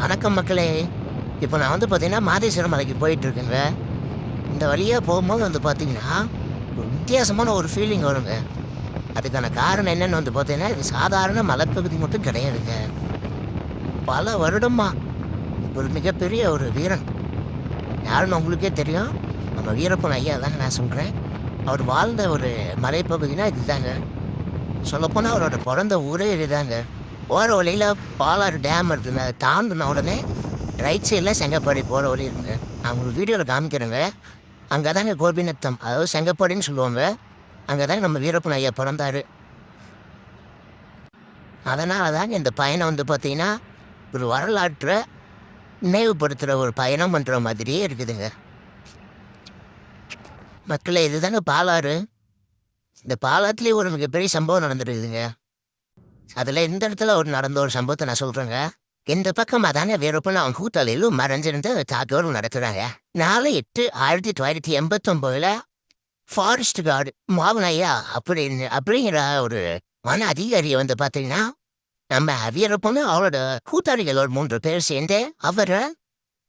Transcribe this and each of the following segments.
வணக்கம் மக்களே. இப்போ நான் வந்து பார்த்தீங்கன்னா மாதேஸ்வரம் மலைக்கு போயிட்டுருக்கேங்க. இந்த வழியாக போகும்போது வந்து பார்த்தீங்கன்னா ஒரு வித்தியாசமான ஒரு ஃபீலிங் வருங்க. அதுக்கான காரணம் என்னென்னு வந்து பார்த்தீங்கன்னா இது சாதாரண மலைப்பகுதி மட்டும் கிடையாதுங்க. பல வருடமா ஒரு மிகப்பெரிய ஒரு வீரன் யாருன்னு உங்களுக்கே தெரியும். நம்ம வீரப்பன் ஐயா தாங்க நான் சொல்கிறேன். அவர் வாழ்ந்த ஒரு மலைப்பகுதினா இதுதாங்க. சொல்லப்போனால் அவரோட பிறந்த ஊரே இதுதாங்க. போகிற வழியில் பாலாறு டேம் இருக்குங்க. அதை தாண்டின உடனே ரைட் சைடில் செங்கப்பாடி போகிற வழி இருக்குங்க. நான் உங்களுக்கு வீடியோவில் காமிக்கிறேங்க. அங்கே தாங்க கோபிநத்தம், அதாவது செங்கப்பாடின்னு சொல்லுவாங்க. அங்கே தாங்க நம்ம வீரப்பன் ஐயா பிறந்தார். அதனால தாங்க இந்த பயணம் வந்து பார்த்திங்கன்னா ஒரு வரலாற்றை நினைவுபடுத்துகிற ஒரு பயணம் பண்ணுற மாதிரியே இருக்குதுங்க. மக்களே, இது தாங்க பாலாறு. இந்த பாலாத்துலேயே ஒரு மிகப்பெரிய சம்பவம் நடந்துருக்குதுங்க. அதில் இந்த இடத்துல ஒரு நடந்த ஒரு சம்பவத்தை நான் சொல்கிறேங்க. இந்த பக்கம் அதாங்க வீரப்பன் அவன் கூட்டாளியிலும் மறைஞ்சிருந்து தாக்குதல் நடத்துகிறாங்க. 4/8/1989 ஃபாரஸ்ட் கார்டு மாவனையா அப்படிங்கிற ஒரு வன அதிகாரியை வந்து பார்த்தீங்கன்னா நம்ம வீரப்பன்னு அவரோட கூட்டாளிகள் ஒரு 3 பேர் சேர்ந்து அவரை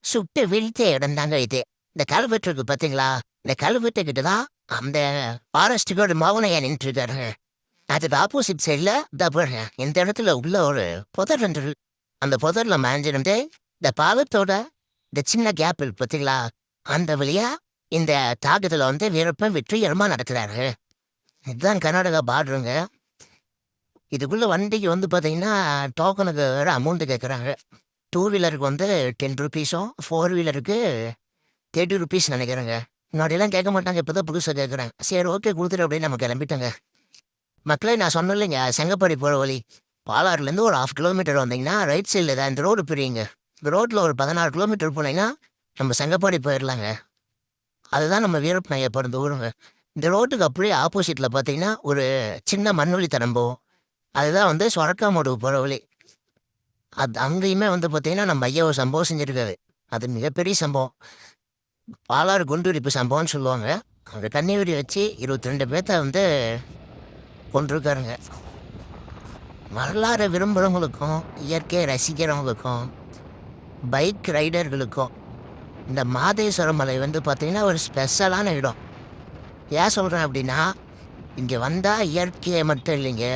சுட்டு வீழ்த்த இடம் தாங்க இது. இந்த கல்வெட்டு இருக்கு பார்த்தீங்களா? இந்த கல்வெட்டு கிட்ட தான் அந்த ஃபாரஸ்ட் கார்டு மாவனையா நின்றுருக்காருங்க. அதுக்கு ஆப்போசிட் சைடில் இந்த இடத்துல உள்ள ஒரு புதர் இருந்தது. அந்த புதரில் மேஞ்சிருந்து இந்த பாலத்தோட இந்த சின்ன கேப் இருக்கு பார்த்தீங்களா? அந்த வழியா இந்த தாக்குதலை வந்து வீரப்பன் வெற்றிகரமாக நடத்துகிறாரு. இதுதான் கர்நாடகா பார்டருங்க. இதுக்குள்ளே வண்டிக்கு வந்து பார்த்தீங்கன்னா டோக்கனுக்கு வேறு அமௌண்ட்டு கேட்குறாங்க. 2 வீலருக்கு வந்து 10 ருபீஸும் 4 வீலருக்கு 30 ருபீஸ் நினைக்கிறேங்க. முன்னாடியெல்லாம் கேட்க மாட்டாங்க, இப்போ தான் புதுசாக கேட்குறாங்க. சரி, ஓகே கொடுத்துரு அப்படின்னு நம்ம கிளம்பிட்டோங்க. மக்களே, நான் சொன்னேன் இல்லைங்க செங்கப்பாடி போகிற வழி. பாலாறுலேருந்து ஒரு 1/2 கிலோமீட்டர் வந்தீங்கன்னா ரைட் சைடில் தான் இந்த ரோடு பிரியுங்க. இந்த ரோட்டில் ஒரு 16 கிலோமீட்டர் போனீங்கன்னா நம்ம செங்கப்பாடி போயிடலாங்க. அதுதான் நம்ம வீரப்பன் ஐயா பிறந்த ஊருங்க. இந்த ரோட்டுக்கு அப்படியே ஆப்போசிட்டில் பார்த்தீங்கன்னா ஒரு சின்ன மண்வெளி தடம்போம். அதுதான் வந்து சொரக்காமோடு போகிற வழி. அது அங்கேயுமே வந்து பார்த்தீங்கன்னா நம்ம ஐயா ஒரு சம்பவம் செஞ்சுருக்காரு. அது மிகப்பெரிய சம்பவம். பாலாறு குண்டுவெடிப்பு சம்பவம்னு சொல்லுவாங்க. அங்கே கண்ணீரி வச்சு 22 பேர்த்த வந்து கொண்டிருக்காருங்க. வரலாறு விரும்புகிறவங்களுக்கும் இயற்கையை ரசிக்கிறவங்களுக்கும் பைக் ரைடர்களுக்கும் இந்த மாதேஸ்வரம் மலை வந்து பார்த்திங்கன்னா ஒரு ஸ்பெஷலான இடம். ஏன் சொல்கிறேன் அப்படின்னா, இங்கே வந்தால் இயற்கையை மட்டும் இல்லைங்க,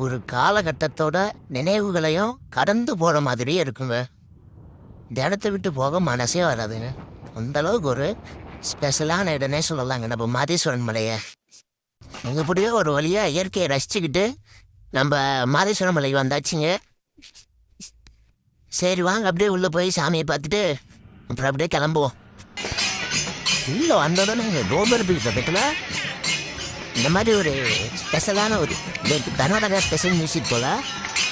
ஒரு காலகட்டத்தோட நினைவுகளையும் கடந்து போகிற மாதிரியே இருக்குங்க. இந்த இடத்த விட்டு போக மனசே வராதுங்க. அந்தளவுக்கு ஒரு ஸ்பெஷலான இடனே சொல்லலாங்க நம்ம மாதேஸ்வரன் மலையை. நீங்கள் இப்படியோ ஒரு வழியாக இயற்கையை ரசிச்சுக்கிட்டு நம்ம மாதேஸ்வரம் மலைக்கு வந்தாச்சுங்க. சரி வாங்க அப்படியே உள்ளே போய் சாமியை பார்த்துட்டு அப்புறம் அப்படியே கிளம்புவோம். இல்லை வந்தோடனே எங்கள் கோபர் பீட்டில் இந்த மாதிரி ஒரு ஸ்பெஷலான ஒரு கர்நாடகா ஸ்பெஷல் மியூசிக் போல்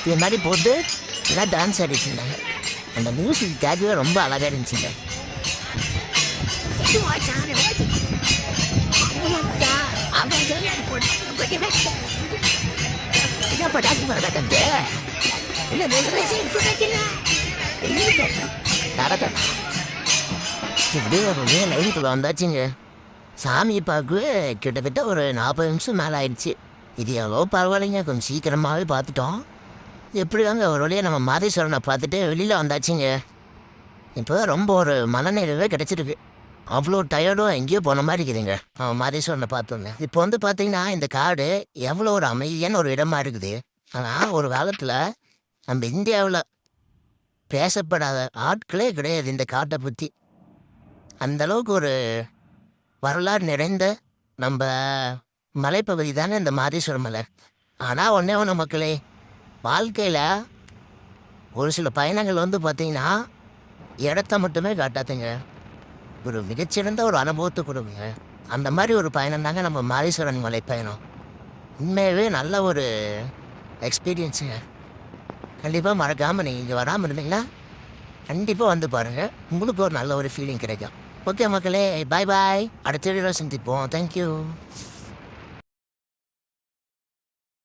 இது மாதிரி போட்டு எல்லாம் டான்ஸ் ஆடிச்சுருந்தாங்க. அந்த மியூசிக் கேட்கவே ரொம்ப அழகாக இருந்துச்சுங்க. இப்படியே லைனுக்குள்ள வந்தாச்சுங்க. சாமி பார்க்கவே கிட்டத்தட்ட ஒரு 40 நிமிஷம் மேலே ஆயிடுச்சு. இது எவ்வளோ பரவாயில்லைங்க, கொஞ்சம் சீக்கிரமாகவே பார்த்துட்டோம். எப்படிதாங்க ஒரு வழியாக நம்ம மாதேஸ்வரனை பார்த்துட்டு வெளியில் வந்தாச்சுங்க. இப்போ ரொம்ப ஒரு மனநிறைவே கிடச்சிருக்கு. அவ்வளோ டயர்டும் எங்கேயோ போன மாதிரி இருக்குதுங்க மாதேஸ்வரனை பார்த்தோங்க. இப்போ வந்து பார்த்தீங்கன்னா இந்த காடு எவ்வளோ ஒரு அமைதியான ஒரு இடமா இருக்குது. ஆனால் ஒரு காலத்தில் நம்ம இந்தியாவில் பேசப்படாத ஆட்களே கிடையாது இந்த காட்டை பற்றி. அந்தளவுக்கு ஒரு வரலாறு நிறைந்த நம்ம மலைப்பகுதி தானே இந்த மாதேஸ்வரம் மலை. ஆனால் ஒன்று மக்களே, வாழ்க்கையில் ஒரு சில பயணங்கள் வந்து பார்த்திங்கன்னா இடத்த மட்டுமே காட்டாதுங்க, ஒரு மிகச்சிறந்த ஒரு அனுபவத்தை கொடுக்குங்க. அந்த மாதிரி ஒரு பயணம் தாங்க நம்ம மாதேஸ்வரன் மலை பயணம். உண்மையாகவே நல்ல ஒரு எக்ஸ்பீரியன்ஸுங்க. கண்டிப்பாக மறக்காமல் நீங்கள் இங்கே வராமல் இருந்தீங்கன்னா கண்டிப்பாக வந்து பாருங்கள், உங்களுக்கு ஒரு நல்ல ஒரு ஃபீலிங் கிடைக்கும். ஓகே மக்களே, பாய் பாய். அடுத்த வீடியோவில் சந்திப்போம். தேங்க்யூ.